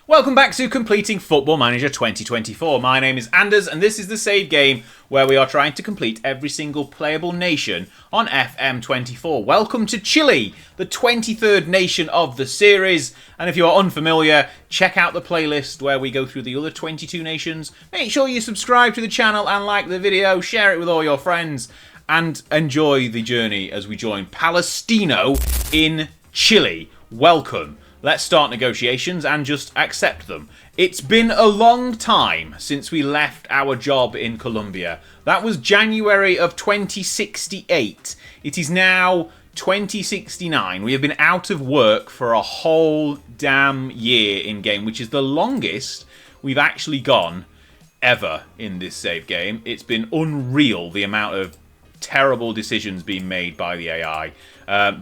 Welcome back to Completing Football Manager 2024. My name is Anders and this is the save game where we are trying to complete every single playable nation on FM24. Welcome to Chile, the 23rd nation of the series. And if you are unfamiliar, check out the playlist where we go through the other 22 nations. Make sure you subscribe to the channel and like the video, share it with all your friends, and enjoy the journey as we join Palestino in Chile. Welcome. Let's start negotiations and just accept them. It's been a long time since we left our job in Colombia. That was January of 2068. It is now 2069. We have been out of work for a whole damn year in-game, which is the longest we've actually gone ever in this save game. It's been unreal, the amount of terrible decisions being made by the AI.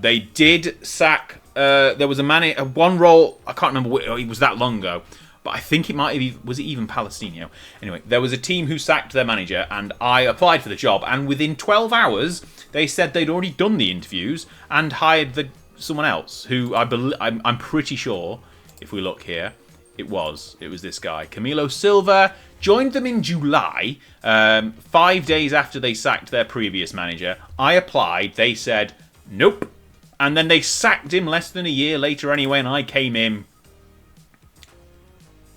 They did sack... there was one role, I can't remember, it was that long ago, but I think it might have, was it even Palestino? Anyway, there was a team who sacked their manager and I applied for the job, and within 12 hours, they said they'd already done the interviews and hired someone else, who I'm pretty sure, if we look here, it was this guy. Camilo Silva joined them in July, 5 days after they sacked their previous manager. I applied, they said, nope. And then they sacked him less than a year later anyway, and I came in.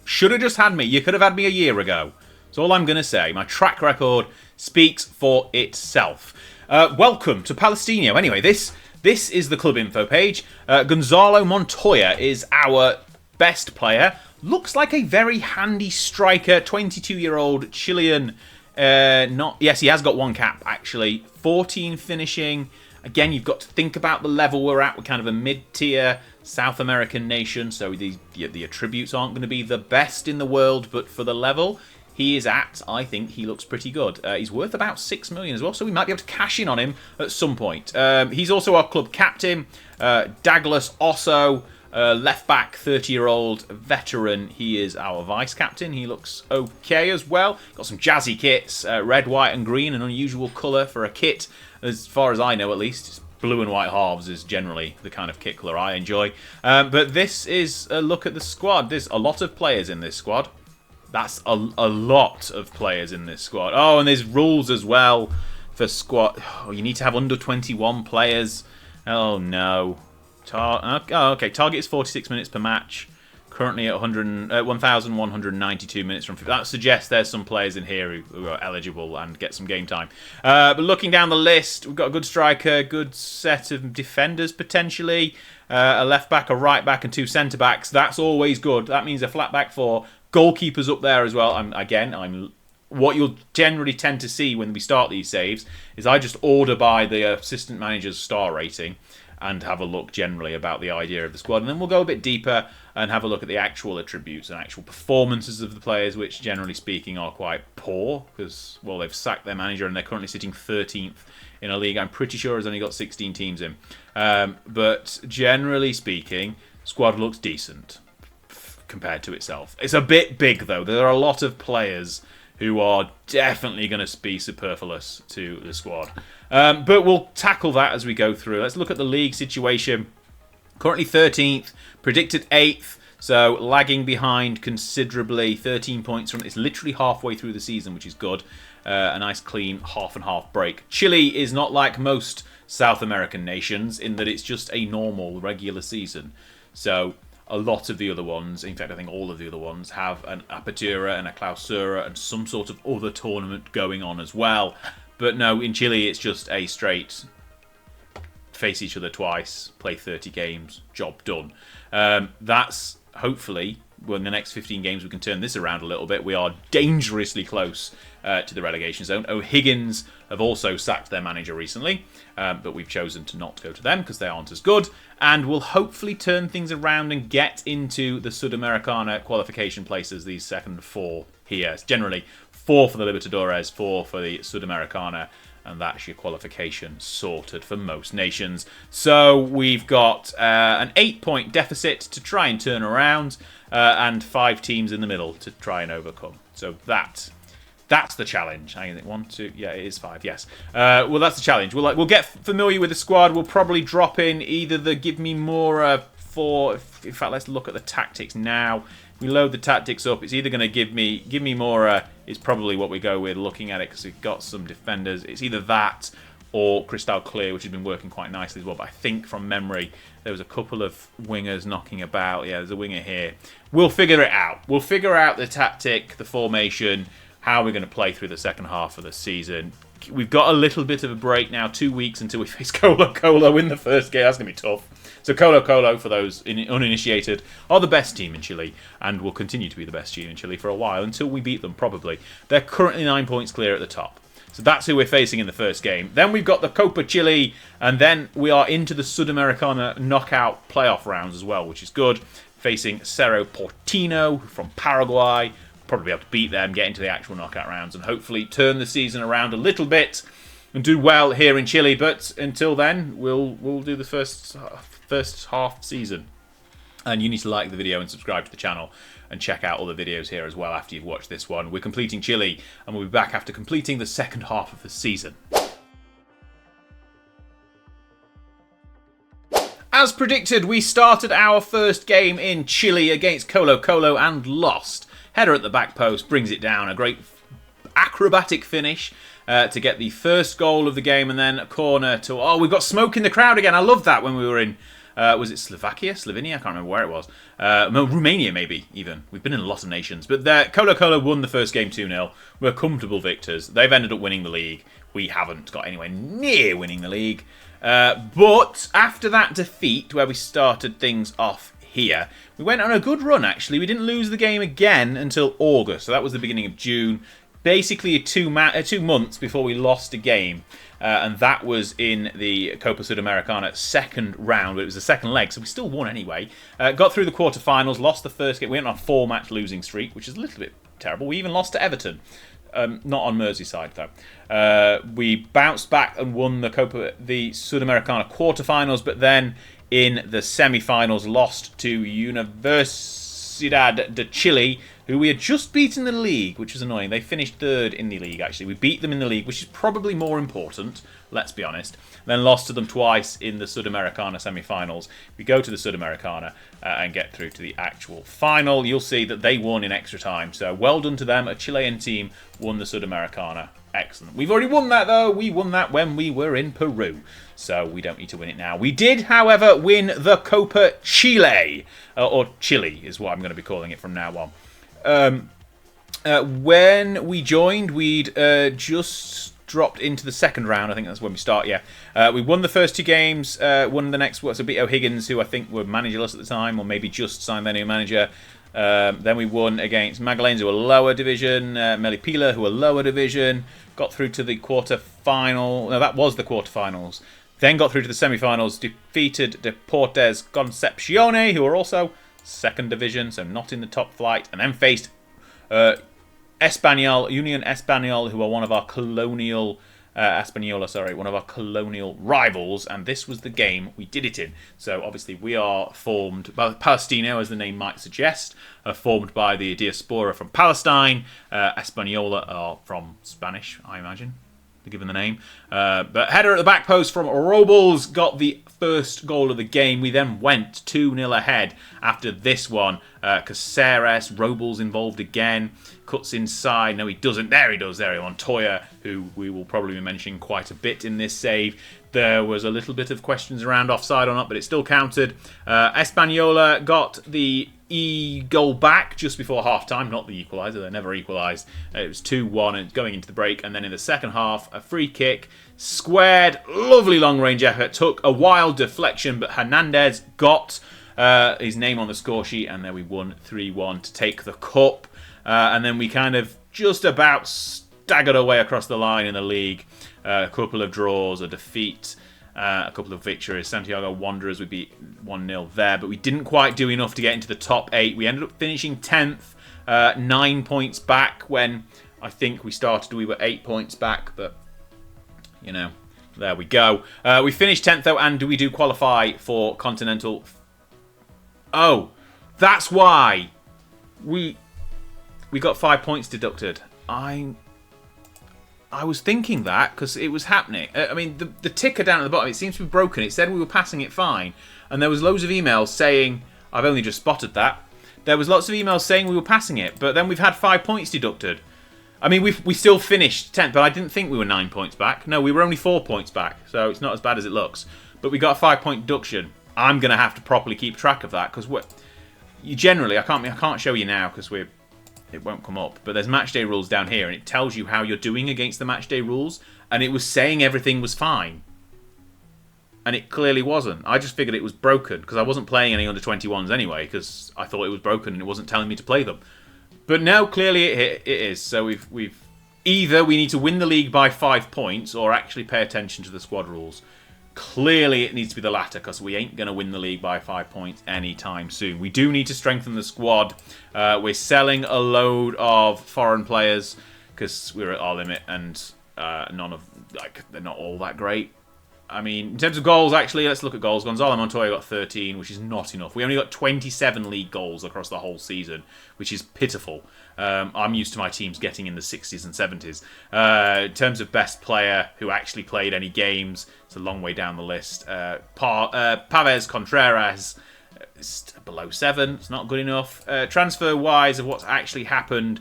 Should have just had me. You could have had me a year ago. That's all I'm going to say. My track record speaks for itself. Welcome to Palestino. Anyway, this is the club info page. Gonzalo Montoya is our best player. Looks like a very handy striker. 22-year-old Chilean. Yes, he has got one cap, actually. 14 finishing. Again, you've got to think about the level we're at. We're kind of a mid-tier South American nation, so the attributes aren't going to be the best in the world, but for the level he is at, I think he looks pretty good. He's worth about 6 million as well, so we might be able to cash in on him at some point. He's also our club captain, Douglas Osso, left-back, 30-year-old veteran. He is our vice-captain. He looks okay as well. Got some jazzy kits, red, white and green, an unusual colour for a kit. As far as I know, at least, blue and white halves is generally the kind of kit colour I enjoy. But this is a look at the squad. There's a lot of players in this squad. That's a lot of players in this squad. Oh, and there's rules as well for squad. Oh, you need to have under 21 players. Oh, no. Okay, target is 46 minutes per match. Currently at 1,192 minutes from 50. That suggests there's some players in here who are eligible and get some game time. But looking down the list, we've got a good striker, good set of defenders potentially, a left back, a right back, and two centre backs. That's always good. That means a flat back four. Goalkeepers up there as well. What you'll generally tend to see when we start these saves is I just order by the assistant manager's star rating and have a look generally about the idea of the squad. And then we'll go a bit deeper and have a look at the actual attributes and actual performances of the players, which generally speaking are quite poor because, well, they've sacked their manager and they're currently sitting 13th in a league I'm pretty sure has only got 16 teams in. But generally speaking, squad looks decent compared to itself. It's a bit big, though. There are a lot of players who are definitely going to be superfluous to the squad. But we'll tackle that as we go through. Let's look at the league situation. Currently 13th, predicted 8th, so lagging behind considerably. 13 points from it's literally halfway through the season, which is good. A nice clean half-and-half break. Chile is not like most South American nations in that it's just a normal regular season. So a lot of the other ones, in fact I think all of the other ones, have an Apertura and a Clausura and some sort of other tournament going on as well. But no, in Chile it's just a straight face each other twice, play 30 games, job done. That's hopefully, well, in the next 15 games we can turn this around a little bit. We are dangerously close to the relegation zone. O'Higgins have also sacked their manager recently, but we've chosen to not go to them because they aren't as good, and we'll hopefully turn things around and get into the Sudamericana qualification places, these second four here. It's generally 4 for the Libertadores, 4 for the Sudamericana, and that's your qualification sorted for most nations. So we've got an 8-point deficit to try and turn around, and 5 teams in the middle to try and overcome. So that's the challenge. I think 1, 2, yeah, it is 5. Yes. Well, that's the challenge. We'll get familiar with the squad. We'll probably drop in either the give me more 4. In fact, let's look at the tactics now. we load the tactics up. It's either going to give me more. Is probably what we go with, looking at it, because we've got some defenders. It's either that or Crystal Clear, which has been working quite nicely as well. But I think from memory, there was a couple of wingers knocking about. Yeah, there's a winger here. We'll figure it out. We'll figure out the tactic, the formation, how we're going to play through the second half of the season. We've got a little bit of a break now, 2 weeks until we face Colo Colo in the first game. That's going to be tough. So Colo Colo, for those uninitiated, are the best team in Chile and will continue to be the best team in Chile for a while until we beat them, probably. They're currently 9 points clear at the top. So that's who we're facing in the first game. Then we've got the Copa Chile, and then we are into the Sudamericana knockout playoff rounds as well, which is good. Facing Cerro Porteño from Paraguay. Probably be able to beat them, get into the actual knockout rounds, and hopefully turn the season around a little bit and do well here in Chile. But until then, we'll do the first half season. And you need to like the video and subscribe to the channel and check out all the videos here as well after you've watched this one. We're completing Chile, and we'll be back after completing the second half of the season. As predicted, we started our first game in Chile against Colo Colo and lost. Header at the back post brings it down. A great acrobatic finish to get the first goal of the game, and then a corner to... Oh, we've got smoke in the crowd again. I loved that when we were in... was it Slovenia? I can't remember where it was. Romania, maybe, even. We've been in a lot of nations. But Colo Colo won the first game 2-0. We're comfortable victors. They've ended up winning the league. We haven't got anywhere near winning the league. But after that defeat, where we started things off here, we went on a good run, actually. We didn't lose the game again until August. So that was the beginning of June. Basically 2 months before we lost a game. And that was in the Copa Sudamericana second round. It was the second leg, so we still won anyway. Got through the quarterfinals, lost the first game. We went on a 4-match losing streak, which is a little bit terrible. We even lost to Everton. Not on Merseyside, though. We bounced back and won the Sudamericana quarterfinals, but then in the semi-finals lost to Universidad de Chile, who we had just beaten in the league, which was annoying. They finished third in the league, actually. We beat them in the league, which is probably more important, let's be honest. Then lost to them twice in the Sudamericana semi-finals. We go to the Sudamericana and get through to the actual final. You'll see that they won in extra time, so well done to them. A Chilean team won the Sudamericana. Excellent. We've already won that, though. We won that when we were in Peru, so we don't need to win it now. We did, however, win the Copa Chile, or Chile is what I'm going to be calling it from now on. When we joined, we'd just dropped into the second round. I think that's when we start, yeah. We won the first 2 games, won the next, so beat O'Higgins, who I think were managerless at the time, or maybe just signed their new manager. Then we won against Magallanes, who were lower division, Melipilla, who were lower division, got through to the quarterfinal. No, that was the quarterfinals. Then got through to the semi-finals, defeated Deportes Concepcione, who are also second division, so not in the top flight, and then faced Union Español, who are one of our colonial one of our colonial rivals, and this was the game we did it in. So obviously we are formed by Palestino, as the name might suggest, formed by the diaspora from Palestine. Española are from Spanish, I imagine, given the name. But header at the back post from Robles got the first goal of the game. We then went 2-0 ahead after this one. Caceres, Robles involved again. Cuts inside. No, he doesn't. There he does. There he Montoya, who we will probably be mentioning quite a bit in this save. There was a little bit of questions around offside or not, but it still counted. Española got the goal back just before half-time, not the equaliser. They never equalised. It was 2-1 and going into the break, and then in the second half, a free kick, squared, lovely long-range effort, took a wild deflection, but Hernandez got his name on the score sheet, and then we won 3-1 to take the cup. And then we kind of just about staggered away across the line in the league. A couple of draws, a defeat, a couple of victories. Santiago Wanderers would be 1-0 there, but we didn't quite do enough to get into the top 8. We ended up finishing 10th, 9 points back when I think we started. We were 8 points back, but, you know, there we go. We finished 10th, though, and we do qualify for Continental. Oh, that's why we got 5 points deducted. I was thinking that because it was happening. I mean, the ticker down at the bottom, it seems to be broken. It said we were passing it fine. And there was loads of emails saying, I've only just spotted that. there was lots of emails saying we were passing it, but then we've had 5 points deducted. I mean, we still finished 10th, but I didn't think we were 9 points back. No, we were only 4 points back, so it's not as bad as it looks. But we got a 5-point deduction. I'm going to have to properly keep track of that, because you generally, I can't show you now, because it won't come up, but there's matchday rules down here, and it tells you how you're doing against the matchday rules, and it was saying everything was fine. And it clearly wasn't. I just figured it was broken, because I wasn't playing any under 21s anyway, because I thought it was broken and it wasn't telling me to play them. But no, clearly it is. So we've either we need to win the league by 5 points or actually pay attention to the squad rules. Clearly it needs to be the latter, because we ain't going to win the league by 5 points anytime soon. We do need to strengthen the squad. We're selling a load of foreign players because we're at our limit, and they're not all that great. I mean, in terms of goals, actually, let's look at goals. Gonzalo Montoya got 13, which is not enough. We only got 27 league goals across the whole season, which is pitiful. I'm used to my teams getting in the 60s and 70s. In terms of best player who actually played any games, it's a long way down the list. Pavez Contreras, below 7. It's not good enough. Transfer-wise, of what's actually happened,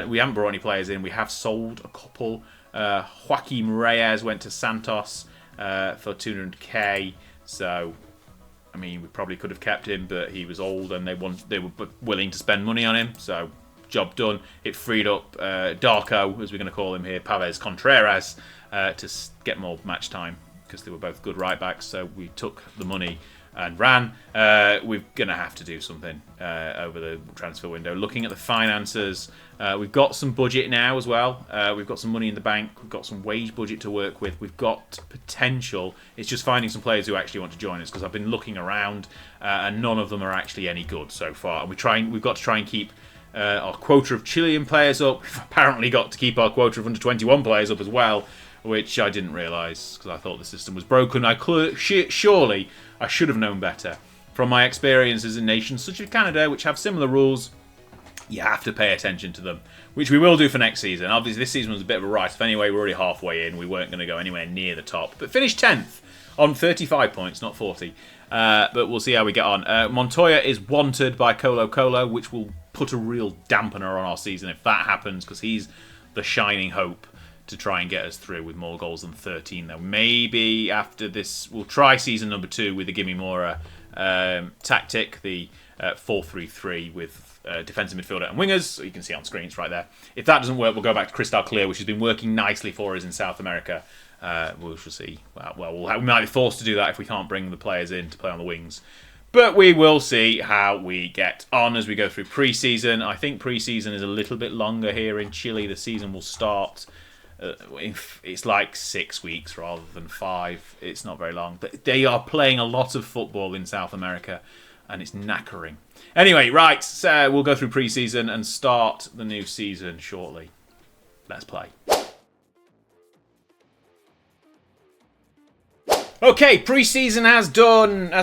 we haven't brought any players in. We have sold a couple. Joaquim Reyes went to Santos for 200k. So, I mean, we probably could have kept him, but he was old and they were willing to spend money on him. So, job done. It freed up Darko, as we're going to call him here, Pavez Contreras, to get more match time, because they were both good right backs. So we took the money and ran. We're going to have to do something over the transfer window. Looking at the finances, we've got some budget now as well. We've got some money in the bank. We've got some wage budget to work with. We've got potential. It's just finding some players who actually want to join us, because I've been looking around and none of them are actually any good so far. And we've got to try and keep our quota of Chilean players up. We've apparently got to keep our quota of under 21 players up as well, which I didn't realise, because I thought the system was broken. Surely I should have known better. From my experiences in nations such as Canada, which have similar rules, you have to pay attention to them, which we will do for next season. Obviously, this season was a bit of a write-off anyway. We're already halfway in. We weren't going to go anywhere near the top, but finished 10th on 35 points, not 40. But we'll see how we get on. Montoya is wanted by Colo Colo, which will put a real dampener on our season if that happens, because he's the shining hope to try and get us through with more goals than 13. Though maybe after this, we'll try season number 2 with the Gimme Mora tactic, the 4-3-3 with defensive midfielder and wingers. So you can see on screen, it's right there. If that doesn't work, we'll go back to Crystal Clear, which has been working nicely for us in South America. We shall see. We might be forced to do that if we can't bring the players in to play on the wings. But we will see how we get on as we go through pre-season. I think pre-season is a little bit longer here in Chile. The season will start. It's like 6 weeks rather than 5. It's not very long. But they are playing a lot of football in South America, and it's knackering. Anyway, right, so we'll go through pre-season and start the new season shortly. Let's play. Okay, pre-season is done,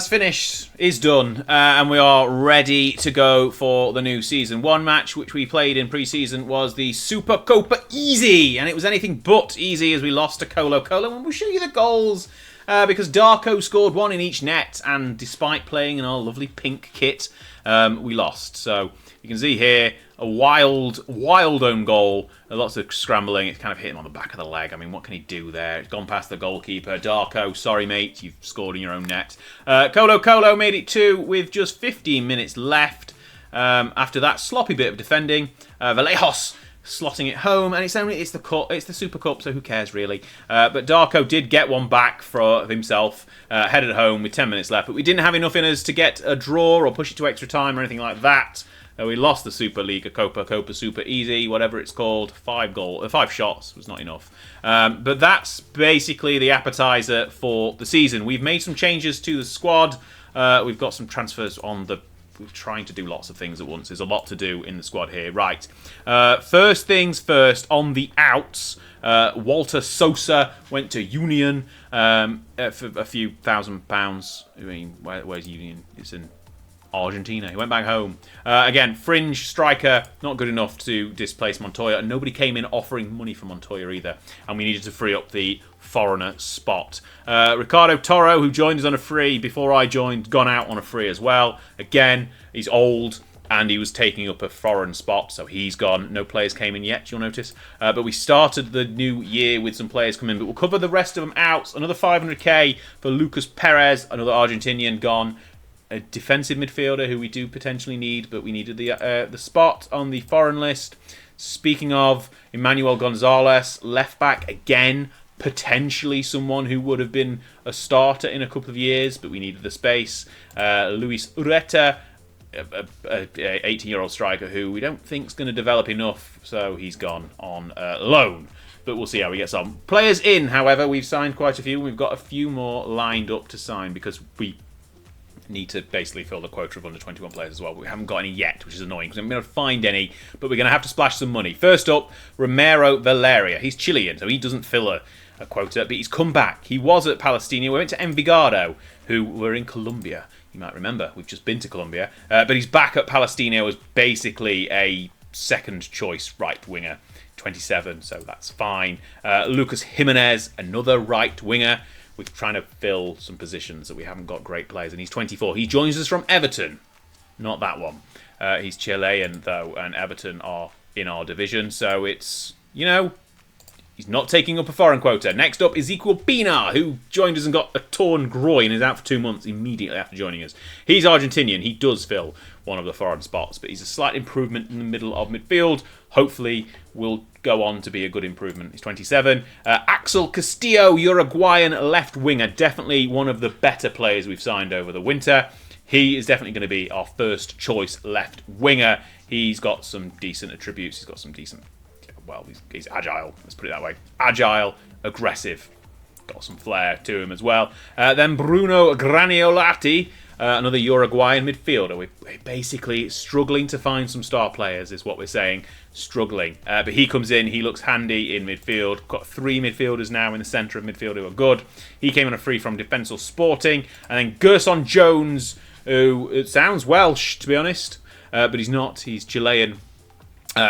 and we are ready to go for the new season. One match which we played in pre-season was the Super Copa Easy, and it was anything but easy as we lost to Colo Colo, and we'll show you the goals, because Darko scored one in each net, and despite playing in our lovely pink kit, we lost. So you can see here a wild own goal. Lots of scrambling. It's kind of hit him on the back of the leg. I mean, what can he do there? It's gone past the goalkeeper. Darko, sorry, mate. You've scored in your own net. Colo Colo made it 2 with just 15 minutes left. After that sloppy bit of defending, Vallejos slotting it home, and it's the Super Cup, so who cares really? But Darko did get one back for himself, headed home with 10 minutes left, but we didn't have enough in us to get a draw or push it to extra time or anything like that. We lost the Superliga Copa Super Easy, whatever it's called. 5 shots was not enough. But that's basically the appetizer for the season. We've made some changes to the squad. We've got some transfers on the... We're trying to do lots of things at once. There's a lot to do in the squad here. Right. First things first, on the outs, Walter Sosa went to Union for a few £1,000. I mean, where's Union? It's in Argentina. He went back home. Again, fringe striker, not good enough to displace Montoya, and nobody came in offering money for Montoya either, and we needed to free up the foreigner spot. Ricardo Toro, who joined us on a free before I joined, gone out on a free as well. Again, he's old. and he was taking up a foreign spot, so he's gone. No players came in yet, you'll notice. But we started the new year with some players coming in, but we'll cover the rest of them out. Another 500k for Lucas Perez, another Argentinian gone. A defensive midfielder who we do potentially need, but we needed the spot on the foreign list. Speaking of, Emmanuel Gonzalez, left back again, potentially someone who would have been a starter in a couple of years, but we needed the space. Luis Ureta, a 18-year-old striker who we don't think is going to develop enough, so he's gone on loan. But we'll see how he gets on. Players in, however, we've signed quite a few. We've got a few more lined up to sign because we need to basically fill the quota of under 21 players as well. But we haven't got any yet, which is annoying because I'm going to find any, but we're going to have to splash some money. First up, Romero Valeria. He's Chilean, so he doesn't fill a quota, but he's come back. He was at Palestina. We went to Envigado, who were in Colombia. You might remember, we've just been to Colombia. But he's back at Palestina as basically a second choice right winger. 27, so that's fine. Lucas Jimenez, another right winger. We're trying to fill some positions that we haven't got great players, and he's 24. He joins us from Everton. Not that one. He's Chilean, though, and Everton are in our division, so it's, he's not taking up a foreign quota. Next up, Ezequiel Pina, who joined us and got a torn groin and is out for 2 months immediately after joining us. He's Argentinian. He does fill one of the foreign spots, but he's a slight improvement in the middle of midfield. Hopefully, will go on to be a good improvement. He's 27. Axel Castillo, Uruguayan left winger. Definitely one of the better players we've signed over the winter. He is definitely going to be our first choice left winger. He's got some decent attributes. He's got some decent... Well, he's agile. Let's put it that way. Agile, aggressive. Got some flair to him as well. Then Bruno Graniolati, another Uruguayan midfielder. We're basically struggling to find some star players, is what we're saying. Struggling. But he comes in. He looks handy in midfield. Got 3 midfielders now in the centre of midfield who are good. He came on a free from Defensor Sporting. And then Gerson Jones, who it sounds Welsh, to be honest. But he's not. He's Chilean.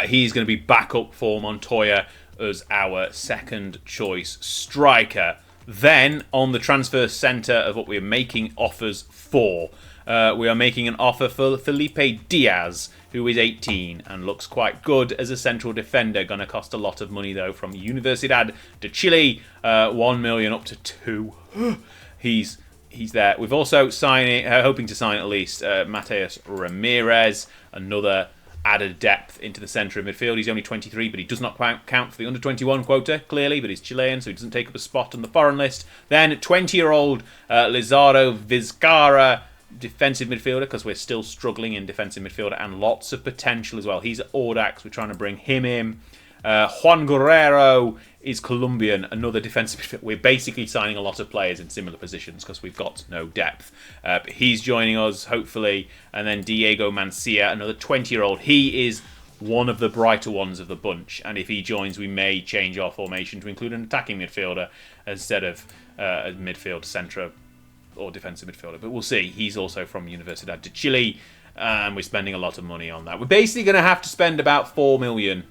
He's going to be backup for Montoya as our second choice striker. Then, on the transfer centre of what we're making offers for, we are making an offer for Felipe Diaz, who is 18 and looks quite good as a central defender. Going to cost a lot of money, though, from Universidad de Chile, 1 million up to 2. He's there. We've also hoping to sign at least Mateus Ramirez, another added depth into the centre of midfield. He's only 23, but he does not count for the under-21 quota, clearly, but he's Chilean, so he doesn't take up a spot on the foreign list. Then 20-year-old Lizardo Vizcarra, defensive midfielder, because we're still struggling in defensive midfielder, and lots of potential as well. He's at Audax. We're trying to bring him in. Juan Guerrero is Colombian, another defensive midfielder. We're basically signing a lot of players in similar positions because we've got no depth. But he's joining us, hopefully. And then Diego Mancia, another 20-year-old. He is one of the brighter ones of the bunch. And if he joins, we may change our formation to include an attacking midfielder instead of a midfield centre or defensive midfielder. But we'll see. He's also from Universidad de Chile. And we're spending a lot of money on that. We're basically going to have to spend about 4 million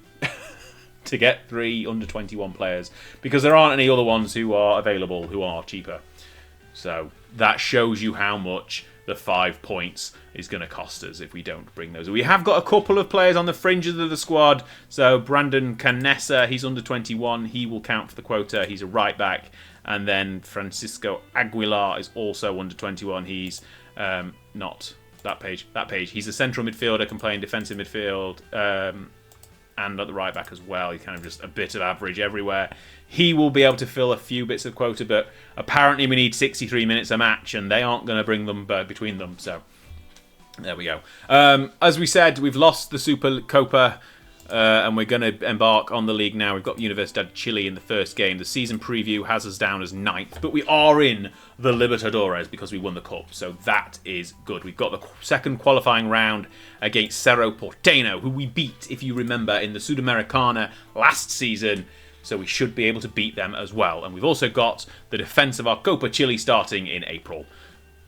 to get 3 under-21 players, because there aren't any other ones who are available who are cheaper. So that shows you how much the 5 points is going to cost us if we don't bring those. We have got a couple of players on the fringes of the squad. So Brandon Canessa, he's under-21. He will count for the quota. He's a right back. And then Francisco Aguilar is also under-21. He's not that page. He's a central midfielder, can play in defensive midfield. And at the right back as well. He's kind of just a bit of average everywhere. He will be able to fill a few bits of quota, but apparently we need 63 minutes a match, and they aren't going to bring them between them. So there we go. As we said, we've lost the Supercopa, and we're going to embark on the league now. We've got Universidad de Chile in the first game. The season preview has us down as 9th, but we are in the Libertadores because we won the cup, so that is good. We've got the second qualifying round against Cerro Porteño, who we beat, if you remember, in the Sudamericana last season, so we should be able to beat them as well. And we've also got the defence of our Copa Chile starting in April.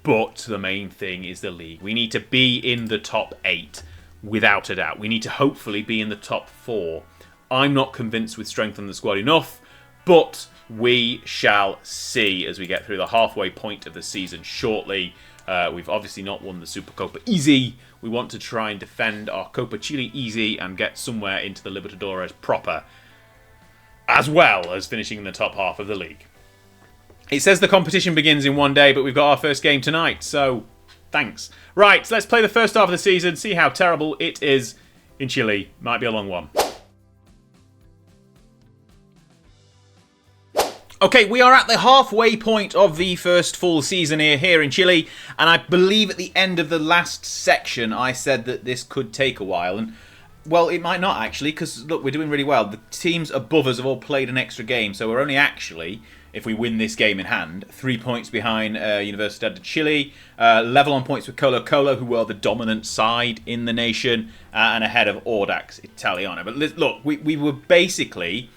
But the main thing is the league. We need to be in the top 8. Without a doubt. We need to hopefully be in the top 4. I'm not convinced with strengthening the squad enough, but we shall see as we get through the halfway point of the season shortly. We've obviously not won the Supercopa easy. We want to try and defend our Copa Chile easy and get somewhere into the Libertadores proper, as well as finishing in the top half of the league. It says the competition begins in 1 day, but we've got our first game tonight, so thanks. Right, let's play the first half of the season, see how terrible it is in Chile. Might be a long one. Okay, we are at the halfway point of the first full season here in Chile, and I believe at the end of the last section I said that this could take a while, and well, it might not actually, because look, we're doing really well. The teams above us have all played an extra game, so we're only actually, if we win this game in hand, 3 points behind Universidad de Chile, level on points with Colo Colo, who were the dominant side in the nation, and ahead of Audax Italiano. But look, we were basically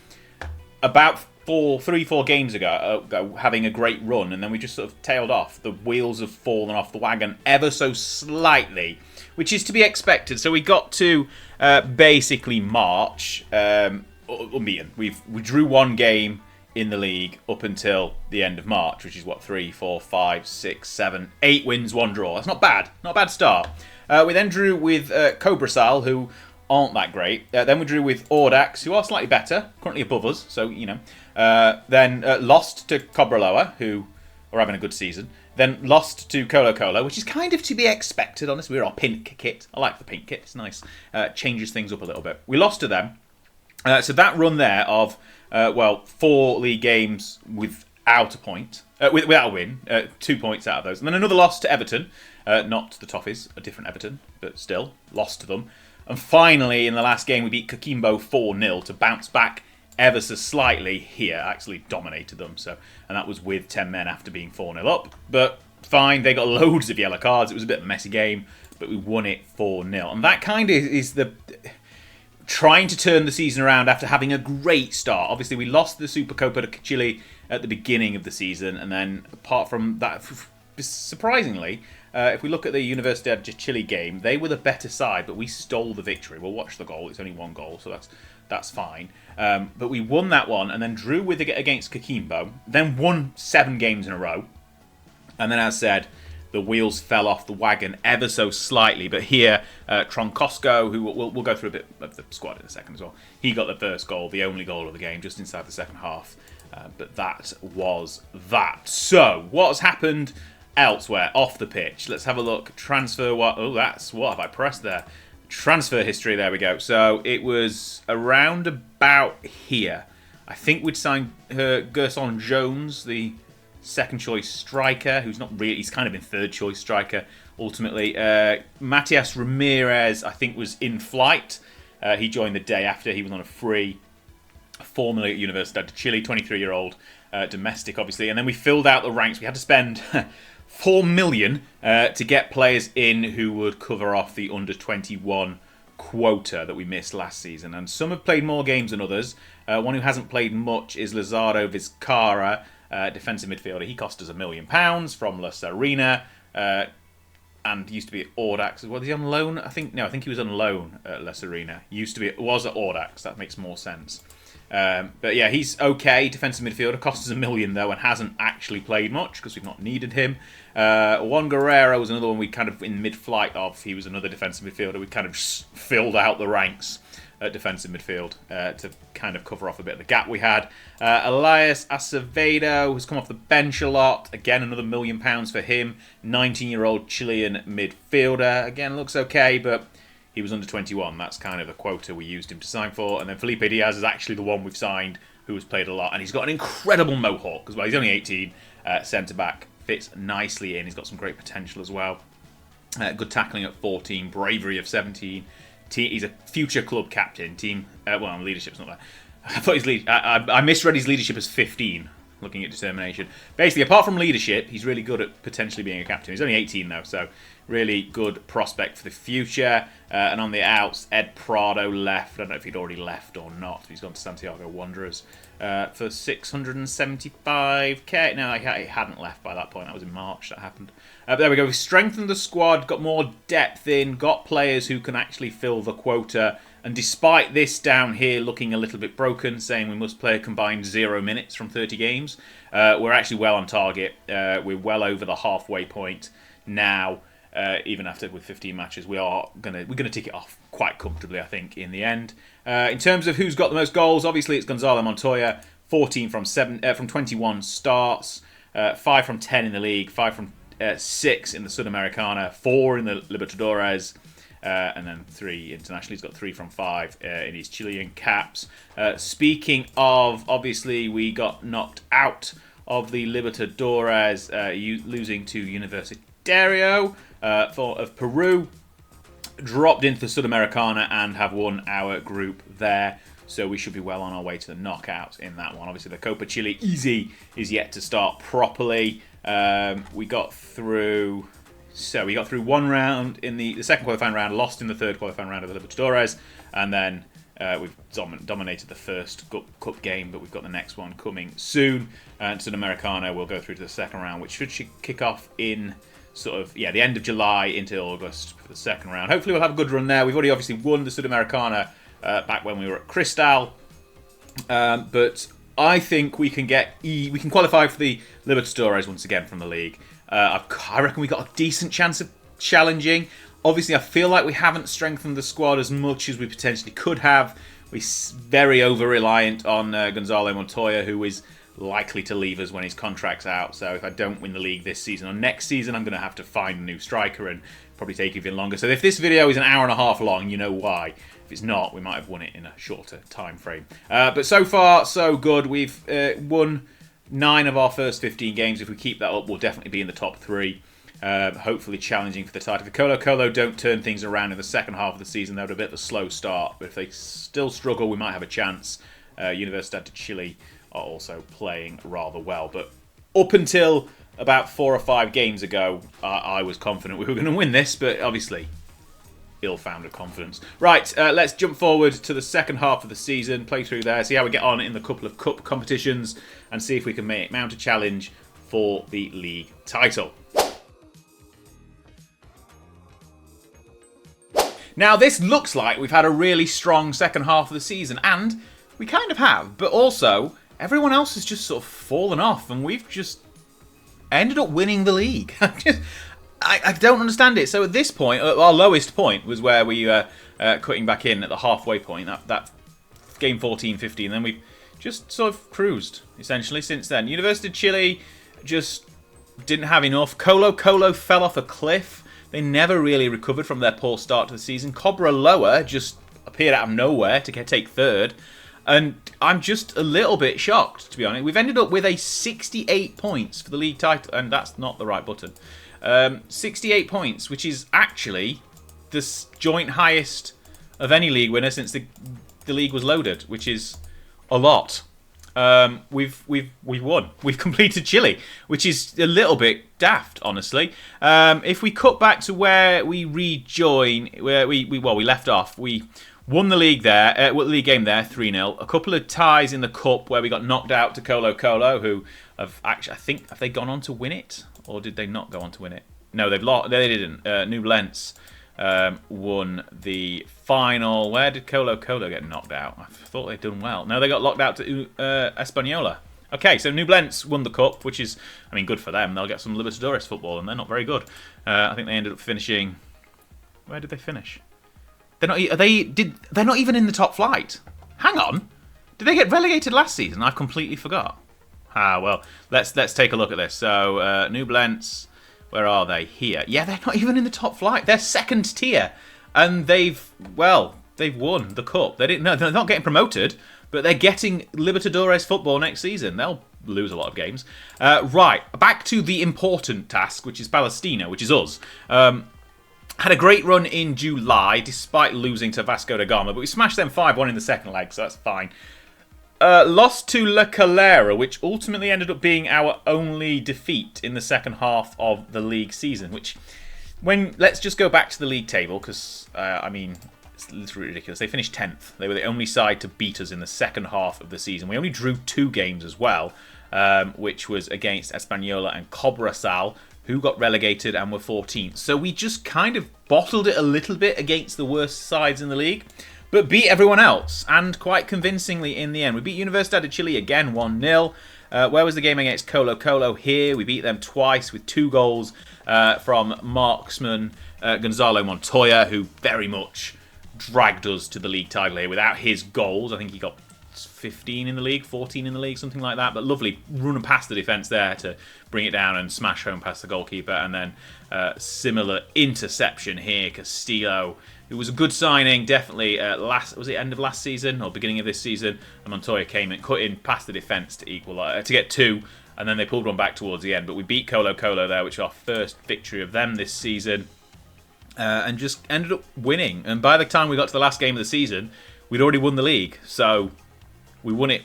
about 4 games ago having a great run, and then we just sort of tailed off. The wheels have fallen off the wagon ever so slightly, which is to be expected. So we got to basically March unbeaten. We drew 1 game in the league up until the end of March, which is what, 3, 4, 5, 6, 7, 8 wins, 1 draw. That's not bad. Not a bad start. We then drew with Cobrasal, who aren't that great. Then we drew with Audax, who are slightly better, currently above us, so, you know. Then lost to Cobreloa, who are having a good season. Then lost to Colo Colo, which is kind of to be expected, honestly. We're our pink kit. I like the pink kit. It's nice. Changes things up a little bit. We lost to them. So that run there of, 4 league games without a point, without a win, 2 points out of those. And then another loss to Everton. Not the Toffees, a different Everton, but still, lost to them. And finally, in the last game, we beat Coquimbo 4-0 to bounce back ever so slightly here. Actually dominated them, and that was with 10 men after being 4-0 up. But fine, they got loads of yellow cards. It was a bit of a messy game, but we won it 4-0. And that kind of is the trying to turn the season around after having a great start. Obviously, we lost the Supercopa de Chile at the beginning of the season, and then apart from that, surprisingly, if we look at the Universidad de Chile game, they were the better side, but we stole the victory. We'll watch the goal. It's only 1 goal, so that's fine. But we won that one, and then drew with against Coquimbo, then won 7 games in a row. And then, as said, the wheels fell off the wagon ever so slightly. But here, Troncosco, who we'll go through a bit of the squad in a second as well, he got the first goal, the only goal of the game, just inside the second half. But that was that. So, what has happened elsewhere, off the pitch? Let's have a look. That's what have I pressed there? Transfer history, there we go. So it was around about here. I think we'd signed Gerson Jones, the second choice striker, who's not really, he's kind of been third choice striker ultimately. Matias Ramirez, I think, was in flight. He joined the day after. He was on a free, formerly at Universidad de Chile, 23-year-old, domestic, obviously. And then we filled out the ranks. We had to spend 4 million to get players in who would cover off the under-21 quota that we missed last season. And some have played more games than others. One who hasn't played much is Lazaro Vizcarra, defensive midfielder. He cost us £1 million from La Serena, and used to be at Audax. Was he on loan? I think he was on loan at La Serena. Was at Audax. That makes more sense. But yeah, he's okay. Defensive midfielder. Cost us £1 million though, and hasn't actually played much because we've not needed him. Juan Guerrero was another one we kind of in mid-flight of. He was another defensive midfielder. We kind of just filled out the ranks at defensive midfield to kind of cover off a bit of the gap we had. Elias Acevedo has come off the bench a lot. Again, another £1 million for him. 19-year-old Chilean midfielder. Again, looks okay, but he was under 21. That's kind of the quota we used him to sign for. And then Felipe Diaz is actually the one we've signed who has played a lot. And he's got an incredible mohawk as well. He's only 18, centre-back. Fits nicely in. He's got some great potential as well. Good tackling at 14. Bravery of 17. He's a future club captain. Leadership's not there. I thought I misread his leadership as 15. Looking at determination. Basically, apart from leadership, he's really good at potentially being a captain. He's only 18 though, so really good prospect for the future. And on the outs, Ed Prado left. I don't know if he'd already left or not. He's gone to Santiago Wanderers for 675k. No, he hadn't left by that point. That was in March that happened. But there we go. We strengthened the squad, got more depth in, got players who can actually fill the quota. And despite this down here looking a little bit broken, saying we must play a combined 0 minutes from 30 games, we're actually well on target. We're well over the halfway point. now. Even after with 15 matches, we're gonna tick it off quite comfortably, I think, in the end. In terms of who's got the most goals, obviously it's Gonzalo Montoya, 14 from 21 starts, 5 from 10 in the league, 5 from 6 in the Sudamericana, 4 in the Libertadores, and then 3 internationally. He's got 3 from 5 in his Chilean caps. Speaking of, obviously, we got knocked out of the Libertadores, losing to Universitario of Peru. Dropped into the Sudamericana and have won our group there. So we should be well on our way to the knockouts in that one. Obviously, the Copa Chile Easy is yet to start properly. We got through one round in the second qualifying round, lost in the third qualifying round of the Libertadores, and then we've dominated the first cup game, but we've got the next one coming soon. And Sudamericana will go through to the second round, which should kick off in the end of July into August for the second round. Hopefully we'll have a good run there. We've already obviously won the Sudamericana back when we were at Cristal, but I think we can qualify for the Libertadores once again from the league. I reckon we got a decent chance of challenging. Obviously, I feel like we haven't strengthened the squad as much as we potentially could have. We're very over-reliant on Gonzalo Montoya, who is likely to leave us when his contract's out. So if I don't win the league this season or next season, I'm going to have to find a new striker and probably take even longer. So if this video is an hour and a half long, you know why. If it's not, we might have won it in a shorter time frame. But so far, so good. We've won 9 of our first 15 games. If we keep that up, we'll definitely be in the top 3. Hopefully challenging for the title. If Colo don't turn things around in the second half of the season, they'll have a bit of a slow start. But if they still struggle, we might have a chance. Universidad de Chile are also playing rather well. But up until about 4 or 5 games ago, I was confident we were going to win this, but obviously ill-founded confidence. Right, let's jump forward to the second half of the season, play through there, see how we get on in the couple of cup competitions, and see if we can mount a challenge for the league title. Now, this looks like we've had a really strong second half of the season, and we kind of have, but also everyone else has just sort of fallen off, and we've just ended up winning the league. I don't understand it. So at this point, our lowest point was where we were cutting back in at the halfway point, that game 14-15, and then we've just sort of cruised, essentially, since then. Universidad de Chile just didn't have enough. Colo fell off a cliff. They never really recovered from their poor start to the season. Cobreloa just appeared out of nowhere to take third. And I'm just a little bit shocked, to be honest. We've ended up with a 68 points for the league title, and that's not the right button. 68 points, which is actually the joint highest of any league winner since the league was loaded, which is a lot. We've won. We've completed Chile, which is a little bit daft, honestly. If we cut back to where we rejoin, where we left off, we won the league there, the league game there, 3-0. A couple of ties in the cup where we got knocked out to Colo, who have actually, I think, have they gone on to win it? Or did they not go on to win it? No, they've lost. They didn't. Nublense won the final. Where did Colo get knocked out? I thought they'd done well. No, they got locked out to Española. Okay, so Nublense won the cup, which is, I mean, good for them. They'll get some Libertadores football, and they're not very good. I think they ended up finishing. Where did they finish? They're not even in the top flight. Hang on. Did they get relegated last season? I completely forgot. Well, let's take a look at this. So, Nublense, where are they? Here. Yeah, they're not even in the top flight. They're second tier. And they've won the cup. They're not getting promoted, but they're getting Libertadores football next season. They'll lose a lot of games. Right, back to the important task, which is Palestino, which is us. Had a great run in July, despite losing to Vasco da Gama, but we smashed them 5-1 in the second leg, so that's fine. Lost to La Calera, which ultimately ended up being our only defeat in the second half of the league season. Let's just go back to the league table, because, I mean, it's literally ridiculous. They finished 10th. They were the only side to beat us in the second half of the season. We only drew 2 games as well, which was against Española and Cobresal, who got relegated and were 14th. So we just kind of bottled it a little bit against the worst sides in the league, but beat everyone else, and quite convincingly in the end. We beat Universidad de Chile again 1-0. Where was the game against Colo Colo? Here, we beat them twice with 2 goals from marksman Gonzalo Montoya, who very much dragged us to the league title here. Without his goals, I think he got 15 in the league, 14 in the league, something like that. But lovely running past the defence there to bring it down and smash home past the goalkeeper. And then similar interception here, Castillo. It was a good signing, definitely. Was it end of last season or beginning of this season? And Montoya came and cut in past the defence to equalise, to get 2, and then they pulled one back towards the end. But we beat Colo Colo there, which is our first victory of them this season, and just ended up winning. And by the time we got to the last game of the season, we'd already won the league, so we won it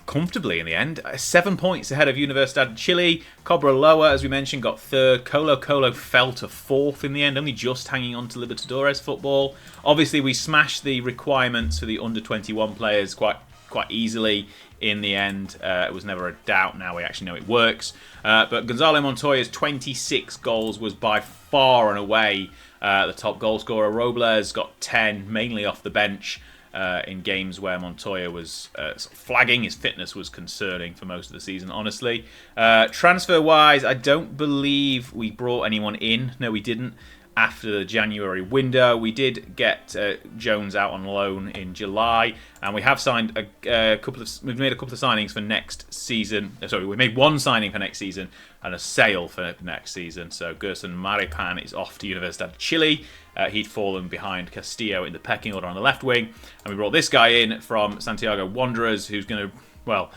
comfortably in the end. 7 points ahead of Universidad Chile. Cobreloa, as we mentioned, got 3rd. Colo Colo fell to 4th in the end, only just hanging on to Libertadores football. Obviously, we smashed the requirements for the under-21 players quite easily in the end. It was never a doubt. Now we actually know it works. But Gonzalo Montoya's 26 goals was by far and away the top goal scorer. Robles got 10, mainly off the bench. In games where Montoya was flagging. His fitness was concerning for most of the season, honestly. Transfer-wise, I don't believe we brought anyone in. No, we didn't. After the January window, we did get Jones out on loan in July, and we have signed we've made a couple of signings for next season. Sorry, we made 1 signing for next season and a sale for next season. So Gerson Maripan is off to Universidad Chile. He'd fallen behind Castillo in the pecking order on the left wing, and we brought this guy in from Santiago Wanderers, who's going to, well,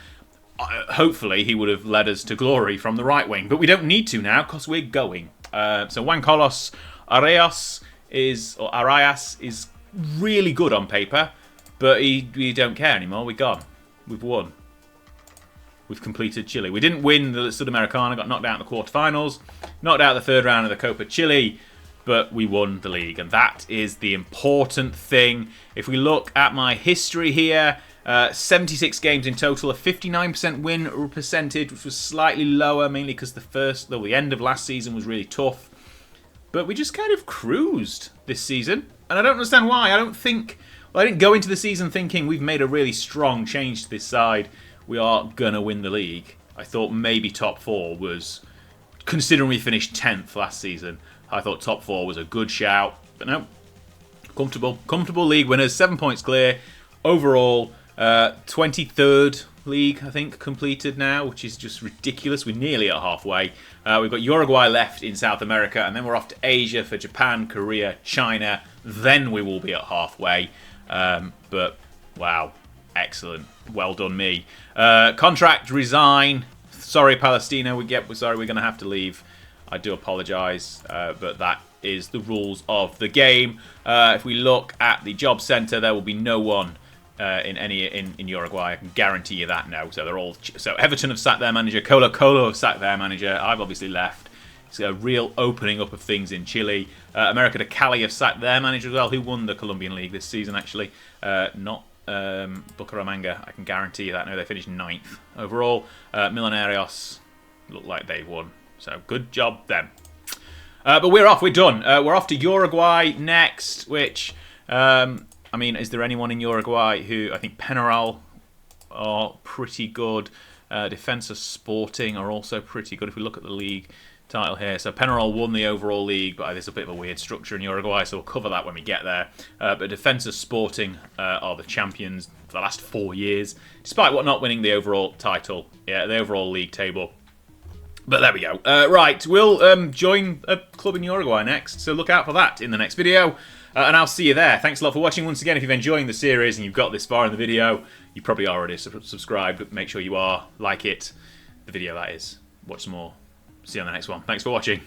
hopefully he would have led us to glory from the right wing, but we don't need to now because we're going. So Juan Carlos Arias is really good on paper, but we don't care anymore. We're gone. We've won. We've completed Chile. We didn't win the Sudamericana, got knocked out in the quarterfinals, knocked out the 3rd round of the Copa Chile, but we won the league, and that is the important thing. If we look at my history here, 76 games in total, a 59% win percentage, which was slightly lower, mainly because the end of last season was really tough. But we just kind of cruised this season, and I don't understand why. I didn't go into the season thinking we've made a really strong change to this side. We are going to win the league. I thought maybe top 4 was, considering we finished 10th last season, I thought top 4 was a good shout. But no, comfortable league winners, 7 points clear. Overall, 23rd league, I think, completed now, which is just ridiculous. We're nearly at halfway. We've got Uruguay left in South America, and then we're off to Asia for Japan, Korea, China. Then we will be at halfway. But, wow, excellent. Well done, me. Contract resign. Sorry, Palestina. Sorry, we're going to have to leave. I do apologise, but that is the rules of the game. If we look at the job centre, there will be no one in Uruguay. I can guarantee you that now. So Everton have sacked their manager. Colo Colo have sacked their manager. I've obviously left. It's a real opening up of things in Chile. America de Cali have sacked their manager as well, who won the Colombian League this season, actually. Not Bucaramanga. I can guarantee you that. No, they finished 9th overall. Millonarios look like they won. So good job them. But we're off. We're done. We're off to Uruguay next, which... I mean, is there anyone in Uruguay who... I think Penarol are pretty good. Defensa Sporting are also pretty good if we look at the league title here. So Penarol won the overall league, but there's a bit of a weird structure in Uruguay, so we'll cover that when we get there. But Defensa Sporting are the champions for the last 4 years, despite not winning the overall title, the overall league table. But there we go. Right, we'll join a club in Uruguay next, so look out for that in the next video. And I'll see you there. Thanks a lot for watching. Once again, if you're enjoying the series and you've got this far in the video, you probably are already subscribed, but make sure you are. Like it. The video, that is. Watch some more. See you on the next one. Thanks for watching.